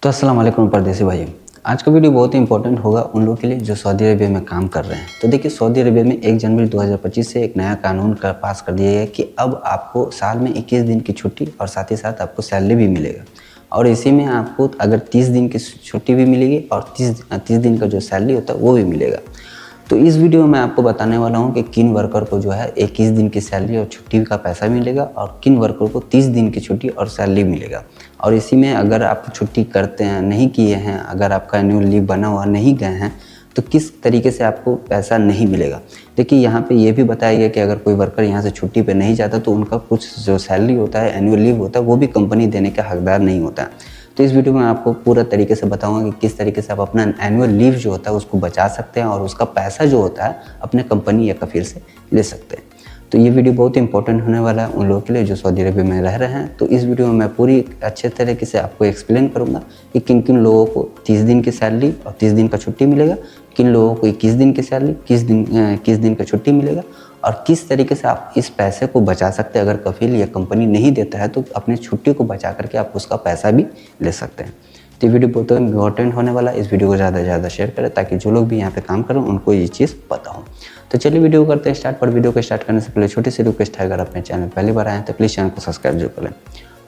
तो अस्सलाम वालेकुम परदेसी भाइयों। आज का वीडियो बहुत ही इंपॉर्टेंट होगा उन लोगों के लिए जो सऊदी अरेबिया में काम कर रहे हैं। तो देखिए, सऊदी अरेबिया में 1 जनवरी 2025 से एक नया कानून का पास कर दिया गया कि अब आपको साल में 21 दिन की छुट्टी और साथ ही साथ आपको सैलरी भी मिलेगा। और इसी में आपको अगर 30 दिन की छुट्टी भी मिलेगी और 30 दिन का जो सैलरी होता है वो भी मिलेगा। तो इस वीडियो में मैं आपको बताने वाला हूँ कि किन वर्कर को जो है 21 दिन की सैलरी और छुट्टी का पैसा मिलेगा और किन वर्कर को 30 दिन की छुट्टी और सैलरी मिलेगा। और इसी में अगर आप छुट्टी करते हैं, नहीं किए हैं, अगर आपका एनुअल लीव बना हुआ नहीं गए हैं, तो किस तरीके से आपको पैसा नहीं मिलेगा। देखिए, यहाँ पे ये भी बताया गया कि अगर कोई वर्कर यहाँ से छुट्टी पे नहीं जाता तो उनका कुछ जो सैलरी होता है, एनुअल लीव होता है, वो भी कंपनी देने का हकदार नहीं होता है। तो इस वीडियो में आपको पूरा तरीके से बताऊंगा कि किस तरीके से आप अपना एनुअल लीव जो होता है उसको बचा सकते हैं और उसका पैसा जो होता है अपने कंपनी या कफील से ले सकते हैं। तो ये वीडियो बहुत ही इंपॉर्टेंट होने वाला है उन लोगों के लिए जो सऊदी अरबिया में रह रहे हैं। तो इस वीडियो में मैं पूरी अच्छे तरीके से आपको एक्सप्लेन करूंगा कि किन किन लोगों को 30 दिन की सैलरी और 30 दिन का छुट्टी मिलेगा, किन लोगों को 21 दिन की सैलरी, 21 दिन का छुट्टी मिलेगा और किस तरीके से आप इस पैसे को बचा सकते हैं। अगर कफील या कंपनी नहीं देता है तो अपनी छुट्टी को बचा करके आप उसका पैसा भी ले सकते हैं। तो ये वीडियो बहुत इंपॉर्टेंट होने वाला है। इस वीडियो को ज़्यादा से ज़्यादा शेयर करें ताकि जो लोग भी यहाँ पे काम करें उनको ये चीज़ पता हो। तो चलिए वीडियो करते हैं स्टार्ट। पर वीडियो को स्टार्ट करने से पहले छोटी सी रिक्वेस्ट है, अगर अपने चैनल पहली बार आए हैं तो प्लीज़ चैनल को सब्सक्राइब जरूर करें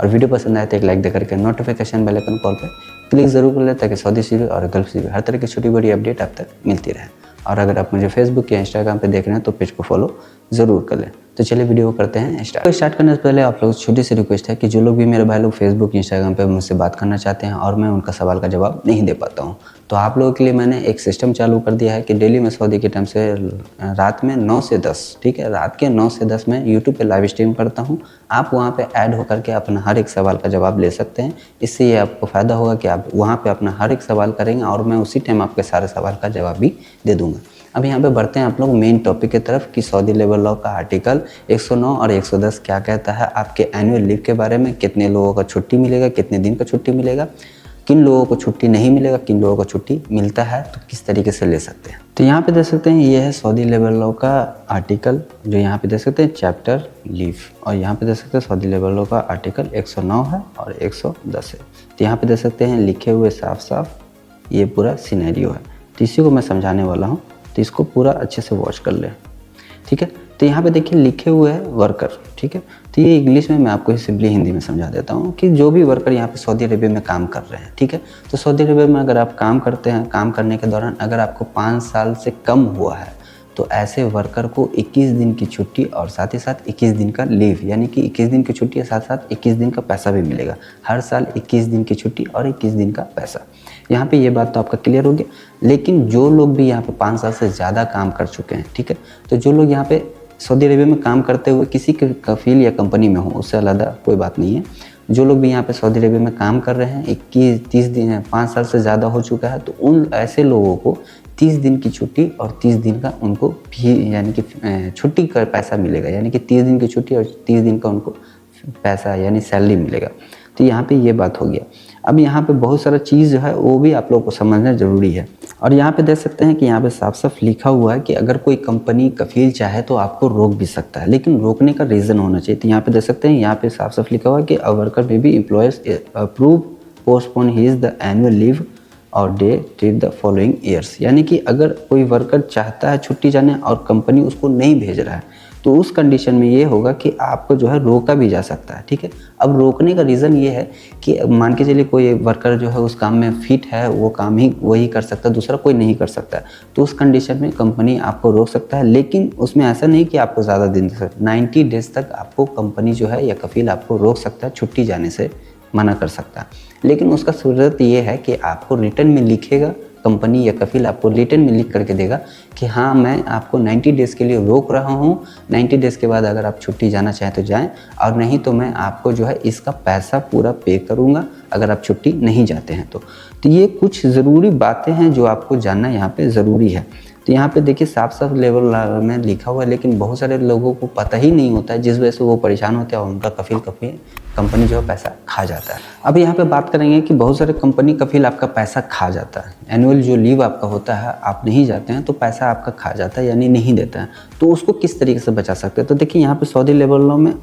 और वीडियो पसंद आए तो एक लाइक देकर के नोटिफिकेशन बेल आइकन कॉल पर क्लिक जरूर कर लें ताकि सऊदी से और गल्फ से हर तरह की छोटी बड़ी अपडेट आप तक मिलती रहे। और अगर आप मुझे फेसबुक या इंस्टाग्राम पे देख रहे हैं तो पेज को फॉलो ज़रूर कर लें। तो चलिए वीडियो को करते हैं स्टार्ट करने से पहले आप लोग छोटी सी रिक्वेस्ट है कि जो लोग भी मेरे भाई लोग फेसबुक इंस्टाग्राम पे मुझसे बात करना चाहते हैं और मैं उनका सवाल का जवाब नहीं दे पाता हूं, तो आप लोगों के लिए मैंने एक सिस्टम चालू कर दिया है कि डेली मैं सऊदी के टाइम से रात में 9 से 10, ठीक है, रात के 9 से 10 में यूट्यूब पे लाइव स्ट्रीम करता हूँ। आप वहाँ पे ऐड होकर के अपना हर एक सवाल का जवाब ले सकते हैं। इससे ये आपको फ़ायदा होगा कि आप वहाँ पे अपना हर एक सवाल करेंगे और मैं उसी टाइम आपके सारे सवाल का जवाब भी दे दूँगा। अब यहाँ पे बढ़ते हैं आप लोग मेन टॉपिक की तरफ कि सऊदी लेबर लॉ का आर्टिकल 109 और 110 क्या कहता है आपके एनुअल लीव के बारे में। कितने लोगों का छुट्टी मिलेगा, कितने दिन का छुट्टी मिलेगा, किन लोगों को छुट्टी नहीं मिलेगा, किन लोगों को छुट्टी मिलता है तो किस तरीके से ले सकते हैं। तो यहाँ पे देख सकते हैं ये है सऊदी लेबर लॉ का आर्टिकल, जो यहाँ पे देख सकते हैं चैप्टर लीव, और यहाँ पे देख सकते हैं सऊदी लेबर लॉ का आर्टिकल 109 है और 110 है। तो यहाँ पे देख सकते हैं लिखे हुए साफ साफ ये पूरा सिनेरियो है। तो इसी को मैं समझाने वाला हूँ, तो इसको पूरा अच्छे से वॉच कर ले, ठीक है। तो यहाँ पे देखिए लिखे हुए है वर्कर, ठीक है। तो ये इंग्लिश में मैं आपको सिंपली हिंदी में समझा देता हूँ कि जो भी वर्कर यहाँ पे सऊदी अरेबिया में काम कर रहे हैं, ठीक है। तो सऊदी अरेबिया में अगर आप काम करते हैं, काम करने के दौरान अगर आपको 5 साल से कम हुआ है तो ऐसे वर्कर को 21 दिन की छुट्टी और साथ ही साथ 21 दिन का लीव, यानी कि 21 दिन की छुट्टी और साथ साथ 21 दिन का पैसा भी मिलेगा। हर साल 21 दिन की छुट्टी और 21 दिन का पैसा। यहाँ पे ये बात तो आपका क्लियर हो गया। लेकिन जो लोग भी यहाँ पे 5 साल से ज़्यादा काम कर चुके हैं, ठीक है, तो जो लोग यहाँ पे सऊदी अरेबिया में काम करते हुए किसी के कफील या कंपनी में हो, उससे अलग कोई बात नहीं है। जो लोग भी यहाँ पे सऊदी अरेबिया में काम कर रहे हैं 21-30 दिन 5 साल से ज़्यादा हो चुका है, तो उन ऐसे लोगों को 30 दिन की छुट्टी और 30 दिन का उनको भी यानी कि छुट्टी का पैसा मिलेगा, यानी कि 30 दिन की छुट्टी और 30 दिन का उनको पैसा यानी सैलरी मिलेगा। तो यहाँ पे ये बात हो गया। अब यहाँ पे बहुत सारा चीज़ जो है वो भी आप लोगों को समझना ज़रूरी है। और यहाँ पे देख सकते हैं कि यहाँ पे साफ साफ लिखा हुआ है कि अगर कोई कंपनी कफील चाहे तो आपको रोक भी सकता है, लेकिन रोकने का रीज़न होना चाहिए। तो यहाँ पे देख सकते हैं, यहाँ पे साफ साफ लिखा हुआ है कि a worker may be employees approve postpone his the annual leave और day till the following years, यानी कि अगर कोई वर्कर चाहता है छुट्टी जाने और कंपनी उसको नहीं भेज रहा है तो उस कंडीशन में ये होगा कि आपको जो है रोका भी जा सकता है, ठीक है। अब रोकने का रीज़न ये है कि मान के चलिए कोई वर्कर जो है उस काम में फिट है, वो काम ही वही कर सकता है, दूसरा कोई नहीं कर सकता है, तो उस कंडीशन में कंपनी आपको रोक सकता है। लेकिन उसमें ऐसा नहीं कि आपको ज़्यादा दिन 90 डेज तक आपको कंपनी जो है या कफील आपको रोक सकता है, छुट्टी जाने से मना कर सकता है। लेकिन उसका सूरत ये है कि आपको रिटर्न में लिखेगा, कंपनी या कफील आपको रिटर्न में लिख करके देगा कि हाँ मैं आपको 90 डेज़ के लिए रोक रहा हूँ, 90 डेज़ के बाद अगर आप छुट्टी जाना चाहें तो जाएं, और नहीं तो मैं आपको जो है इसका पैसा पूरा पे करूँगा अगर आप छुट्टी नहीं जाते हैं तो ये कुछ ज़रूरी बातें हैं जो आपको जानना यहाँ पे ज़रूरी है। तो यहाँ पे देखिए साफ साफ लेबर लॉ में लिखा हुआ है, लेकिन बहुत सारे लोगों को पता ही नहीं होता है, जिस वजह से वो परेशान होते हैं और उनका कफील कंपनी जो है पैसा खा जाता है। अब यहाँ पे बात करेंगे कि बहुत सारे कंपनी कफील आपका पैसा खा जाता है। एनुअल जो लीव आपका होता है, आप नहीं जाते हैं तो पैसा आपका खा जाता है, यानी नहीं देता है। तो उसको किस तरीके से बचा सकते हैं, तो देखिए यहाँ पे सऊदी लेबर लॉ में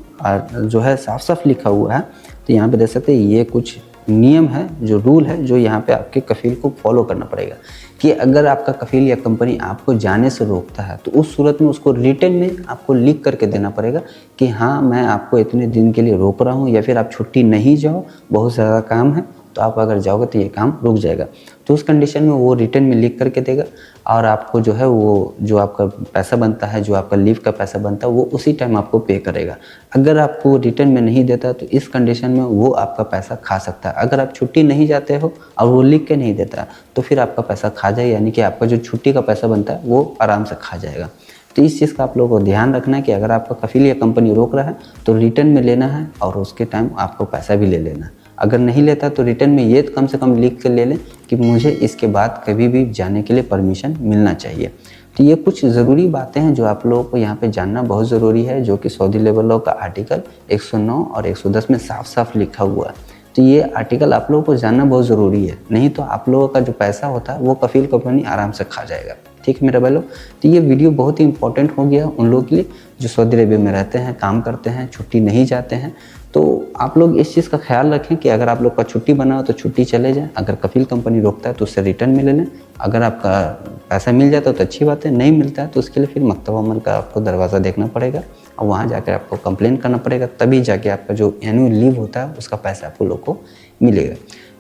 जो है साफ साफ लिखा हुआ है। तो यहाँ पे देख सकते हैं ये कुछ नियम है, जो रूल है, जो यहाँ पे आपके कफील को फॉलो करना पड़ेगा कि अगर आपका कफील या कंपनी आपको जाने से रोकता है तो उस सूरत में उसको रिटन में आपको लिख करके देना पड़ेगा कि हाँ मैं आपको इतने दिन के लिए रोक रहा हूँ, या फिर आप छुट्टी नहीं जाओ, बहुत ज़्यादा काम है, तो आप अगर जाओगे तो ये काम रुक जाएगा। तो उस कंडीशन में वो रिटर्न में लिख करके देगा और आपको जो है वो जो आपका पैसा बनता है, जो आपका लीव का पैसा बनता है, वो उसी टाइम आपको पे करेगा। अगर आपको रिटर्न में नहीं देता तो इस कंडीशन में वो आपका पैसा खा सकता है। अगर आप छुट्टी नहीं जाते हो और वो लिख के नहीं देता तो फिर आपका पैसा खा जाए, यानी कि आपका जो छुट्टी का पैसा बनता है वो आराम से खा जाएगा। तो इस चीज़ का आप लोगों को ध्यान रखना है कि अगर आपका कफील या कंपनी रोक रहा है तो रिटर्न में लेना है और उसके टाइम आपको पैसा भी ले लेना है। अगर नहीं लेता तो रिटर्न में ये कम से कम लिख कर ले लें कि मुझे इसके बाद कभी भी जाने के लिए परमिशन मिलना चाहिए। तो ये कुछ ज़रूरी बातें हैं जो आप लोगों को यहाँ पे जानना बहुत ज़रूरी है, जो कि सऊदी लेबर लॉ का आर्टिकल 109 और 110 में साफ साफ लिखा हुआ है। तो ये आर्टिकल आप लोगों को जानना बहुत ज़रूरी है, नहीं तो आप लोगों का जो पैसा होता है वो कफील कंपनी आराम से खा जाएगा। ठीक है मेरे भाई लोग, तो ये वीडियो बहुत ही इंपॉर्टेंट हो गया उन लोगों के लिए जो सऊदी अरेबिया में रहते हैं, काम करते हैं, छुट्टी नहीं जाते हैं। तो आप लोग इस चीज़ का ख्याल रखें कि अगर आप लोग का छुट्टी बना हो तो छुट्टी चले जाएं, अगर कफील कंपनी रोकता है तो उससे रिटर्न में ले लें। अगर आपका पैसा मिल जाता है तो अच्छी बात है, नहीं मिलता है तो उसके लिए फिर मकतब अमल का आपको दरवाज़ा देखना पड़ेगा और वहाँ जाकर आपको कंप्लेन करना पड़ेगा, तभी जाके आपका जो एनुअल लीव होता है उसका पैसा आपको लोग को मिलेगा।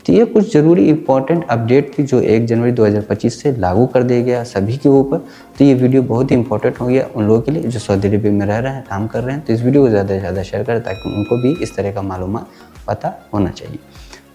तो ये कुछ ज़रूरी इंपॉर्टेंट अपडेट थी जो 1 जनवरी 2025 से लागू कर दिया गया सभी के ऊपर। तो ये वीडियो बहुत ही इंपॉर्टेंट हो गया उन लोगों के लिए जो सऊदी अरेबिया में रह रहे हैं, काम कर रहे हैं। तो इस वीडियो को ज़्यादा से ज़्यादा शेयर करें ताकि उनको भी इस तरह का मालूमात पता होना चाहिए।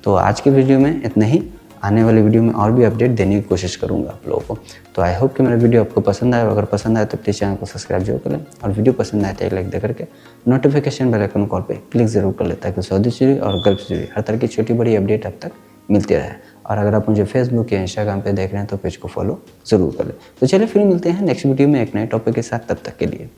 तो आज के वीडियो में इतना ही, आने वाले वीडियो में और भी अपडेट देने की कोशिश करूंगा आप लोगों को। तो आई होप कि मेरा वीडियो आपको पसंद आया। अगर पसंद आए तो प्लीज़ चैनल को सब्सक्राइब जरूर कर लें और वीडियो पसंद आए तो एक लाइक दे करके नोटिफिकेशन बेल आइकन कॉल पे क्लिक जरूर कर लें ताकि सऊदी से जुड़ी और गल्फ से जुड़ी हर तरह की छोटी बड़ी अपडेट अब तक मिलती रहे। और अगर आप मुझे फेसबुक या इंस्टाग्राम पे देख रहे हैं तो पेज को फॉलो ज़रूर कर लें। तो चलिए फिर मिलते हैं नेक्स्ट वीडियो में एक नए टॉपिक के साथ, तब तक के लिए।